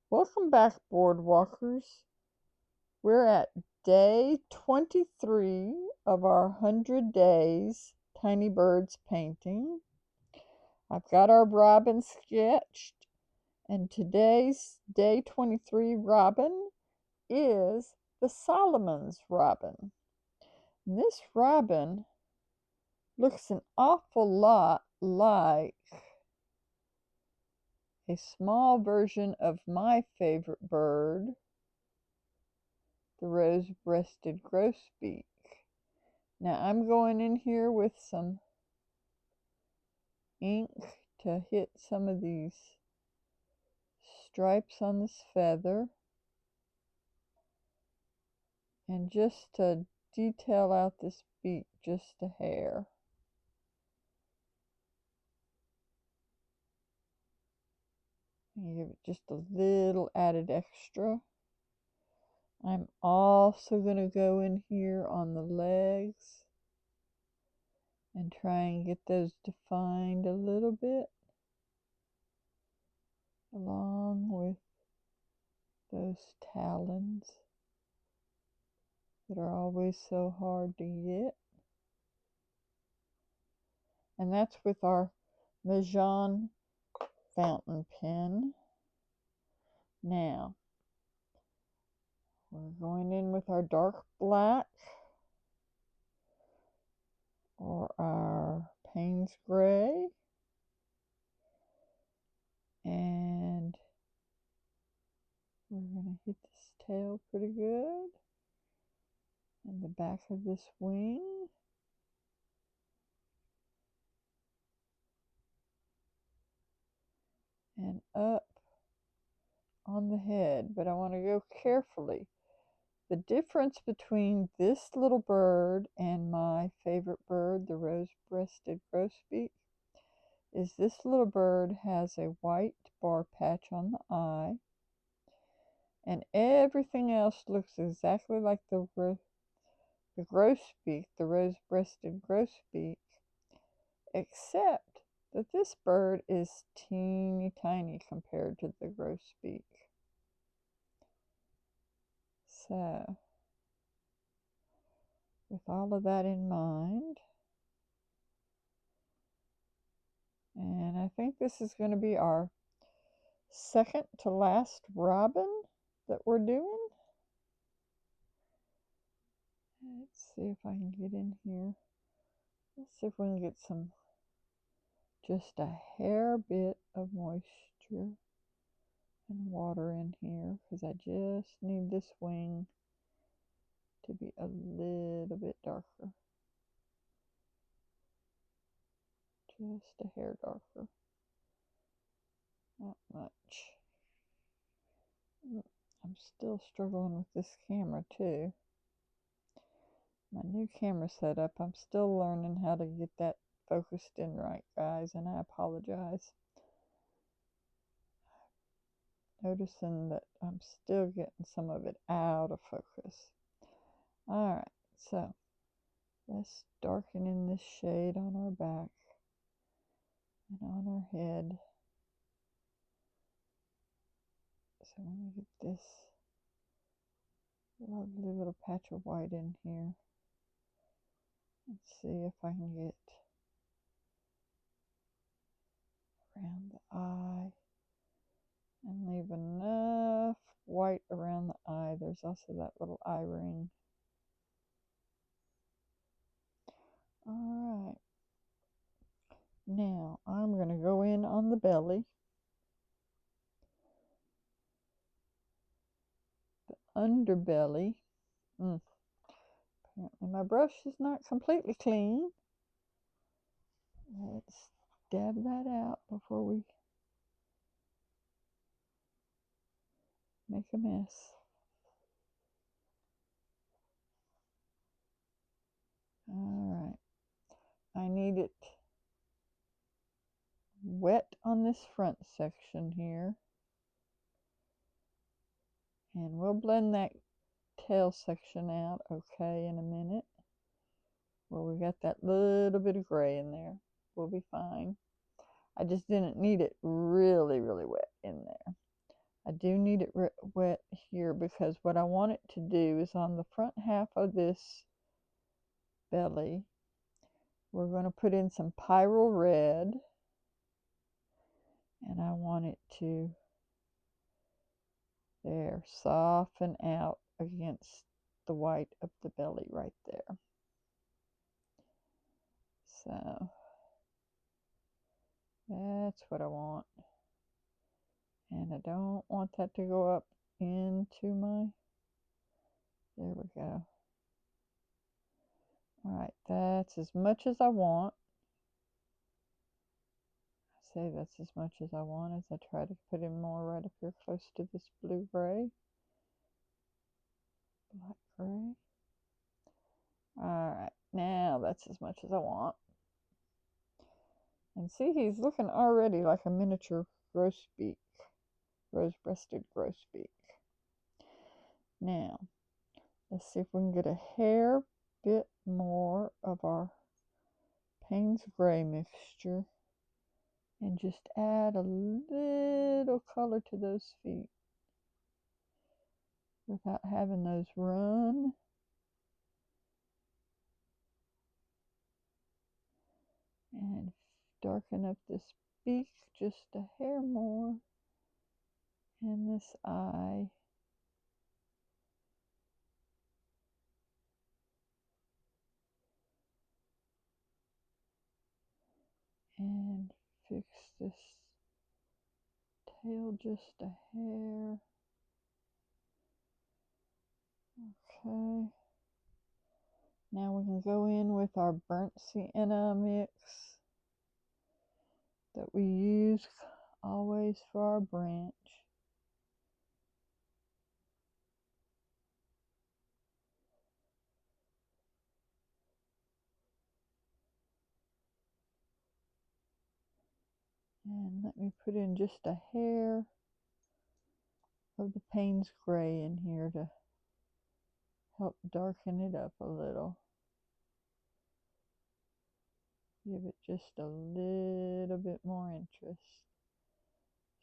Welcome back, boardwalkers. We're at day 23 of our 100 days Tiny Birds painting. I've got our robin sketched, and today's day 23 robin is the Solomon's robin. And this robin looks an awful lot like a small version of my favorite bird, the rose-breasted grosbeak. Now I'm going in here with some ink to hit some of these stripes on this feather, and just to detail out this beak just a hair. And give it just a little added extra. I'm also going to go in here on the legs and try and get those defined a little bit, along with those talons that are always so hard to get. And that's with our Majohn fountain pen. Now, we're going in with our dark black or our Payne's gray, and we're going to hit this tail pretty good, and the back of this wing. And up on the head, but I want to go carefully. The difference between this little bird and my favorite bird, the rose-breasted grosbeak, is this little bird has a white bar patch on the eye, and everything else looks exactly like the grosbeak, the rose-breasted grosbeak, except that this bird is teeny tiny compared to the grosbeak. So, with all of that in mind, and I think this is going to be our second to last robin that we're doing. Let's see if I can get in here. Let's see if we can get some, just a hair bit of moisture and water in here, because I just need this wing to be a little bit darker. Just a hair darker. Not much. I'm still struggling with this camera too. My new camera setup, I'm still learning how to get that focused in right, guys, and I apologize. Noticing that I'm still getting some of it out of focus. Alright, so let's darken in this shade on our back and on our head. So let me get this lovely little patch of white in here. Let's see if I can get around the eye and leave enough white around the eye. There's also that little eye ring. Alright, now I'm going to go in on the belly, the underbelly. Apparently my brush is not completely clean. Let's dab that out before we make a mess. Alright, I need it wet on this front section here, and we'll blend that tail section out okay in a minute, where we got that little bit of gray in there. We'll be fine. I just didn't need it really wet in there. I do need it wet here because what I want it to do is on the front half of this belly, we're going to put in some Pyrrole Red, and I want it to, there, soften out against the white of the belly right there. So that's what I want. And I don't want that to go up into my, there we go. Alright, that's as much as I want. I say that's as much as I want as I try to put in more right up here close to this blue-gray. Black-gray. Alright, now that's as much as I want. And see, he's looking already like a miniature grosbeak. Rose-breasted grosbeak. Now, let's see if we can get a hair bit more of our Payne's Gray mixture and just add a little color to those feet without having those run. And darken up this beak just a hair more, and this eye. And fix this tail just a hair. Okay. Now we can go in with our burnt sienna mix that we use always for our branch. And let me put in just a hair of the Payne's Gray in here to help darken it up a little. Give it just a little bit more interest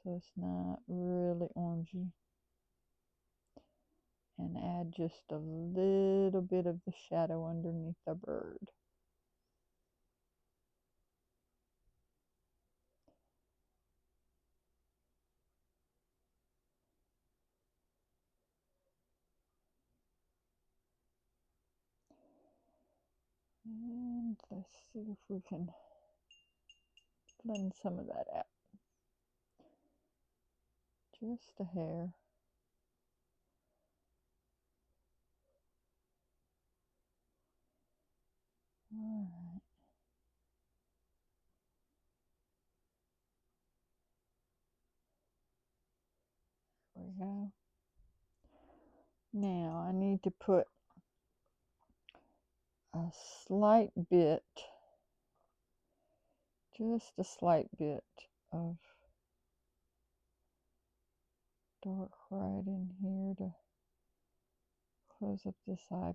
so it's not really orangey. And add just a little bit of the shadow underneath the bird. And let's see if we can blend some of that out. Just a hair. Alright. There we go. Now I need to put a slight bit, just a slight bit of dark right in here to close up this eye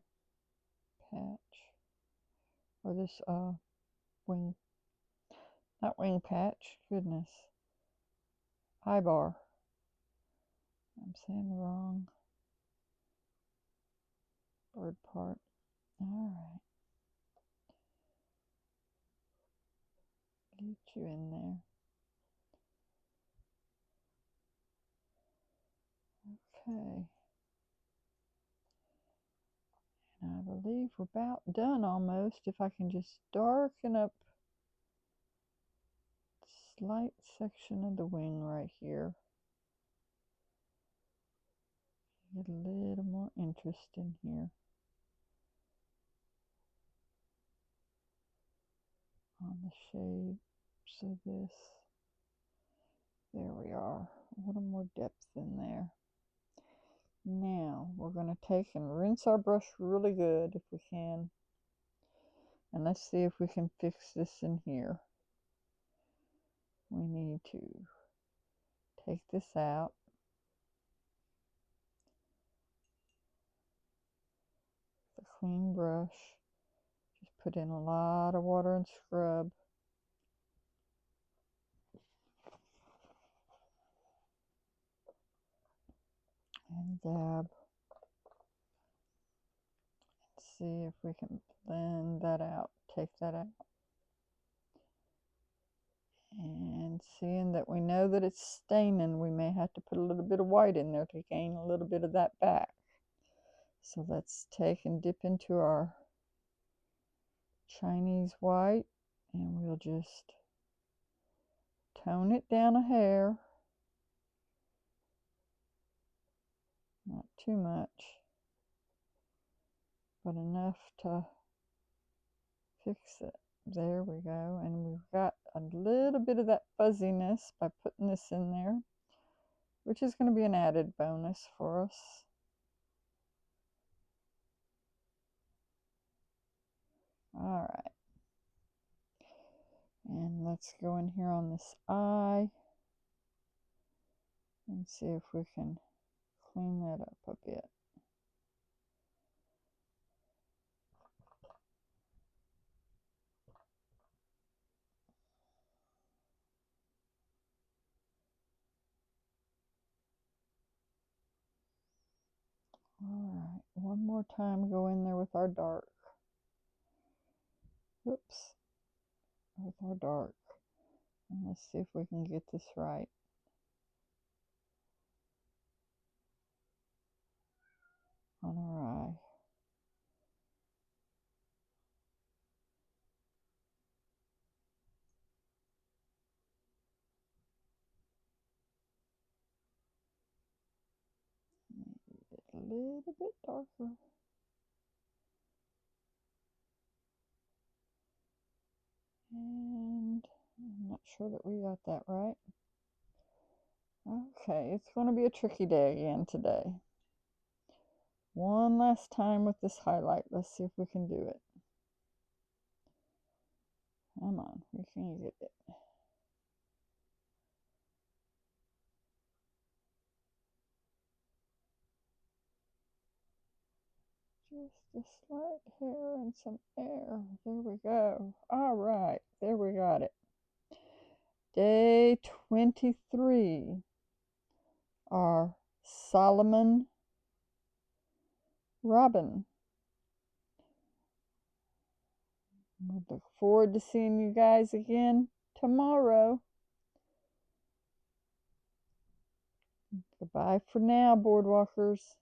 patch, or this wing, not wing patch, goodness, eye bar. I'm saying the wrong bird part. Alright. Get you in there. Okay. And I believe we're about done almost. If I can just darken up a slight section of the wing right here. Get a little more interest in here. On the shapes of this. There we are. A little more depth in there. Now we're going to take and rinse our brush really good if we can. And let's see if we can fix this in here. We need to take this out. The clean brush. Just put in a lot of water and scrub. dab. See if we can blend that out, take that out. And seeing that we know that it's staining, we may have to put a little bit of white in there to gain a little bit of that back. So let's take and dip into our Chinese white, and we'll just tone it down a hair. Not too much, but enough to fix it. There we go. And we've got a little bit of that fuzziness by putting this in there, which is going to be an added bonus for us. All right. And let's go in here on this eye and see if we can clean that up a bit. All right, one more time, go in there with our dark. Oops, with our dark. And let's see if we can get this right. On our eye. Maybe a little bit darker. And I'm not sure that we got that right. Okay, it's going to be a tricky day again today. One last time with this highlight. Let's see if we can do it. Come on, we can get it. Just a slight hair and some air. There we go. All right, there we got it. Day 23. Our Solomon Robin. I look forward to seeing you guys again tomorrow. Goodbye for now, boardwalkers.